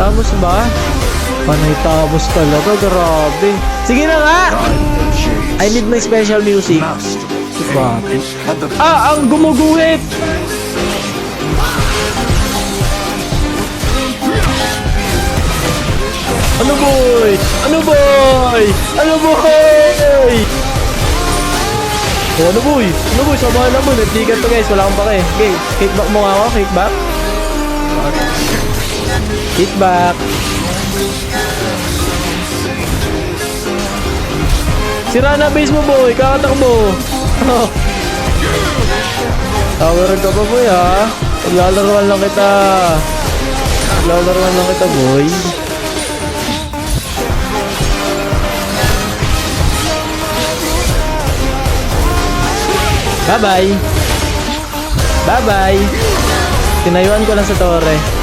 Tamos ba? Panay tamos talaga, grabe. Sige na nga! I need my special music. Diba? Ang gumuguhit! Ano boy? Ano boy? Ano boy? Oh, ano boy? Ano boy? Samahan naman. Nagtigan to guys. Wala akong pake. Okay. Kickback mo nga ako. Kickback. Kickback. Sira na base mo boy. Kakatakbo. Tower ka pa boy ha. Paglalaruan lang kita. Paglalaruan lang kita boy. Bye-bye. Bye-bye. Tinayuan ko lang sa torre.